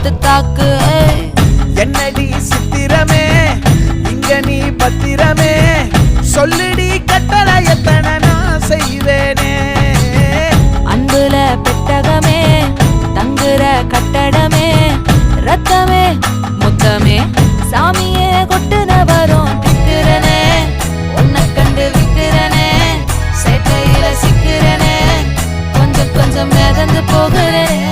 பார்த்து தாக்கு. என்னடி சித்திரமே இங்க நீ பத்திரமே, சொல்லுடி கட்டளை எத்தனை நான் செய்வேனே. அன்புல பெட்டகமே தங்குற கட்டடமே, ரத்தமே முத்தமே சாமியே கொட்டுன வரும் திக்கிறனே. உன்னை கண்டு விக்கிறனே, சேட்டையில சிக்கிறனே, கொஞ்சம் கொஞ்சம் மிதந்து போகிறேன்.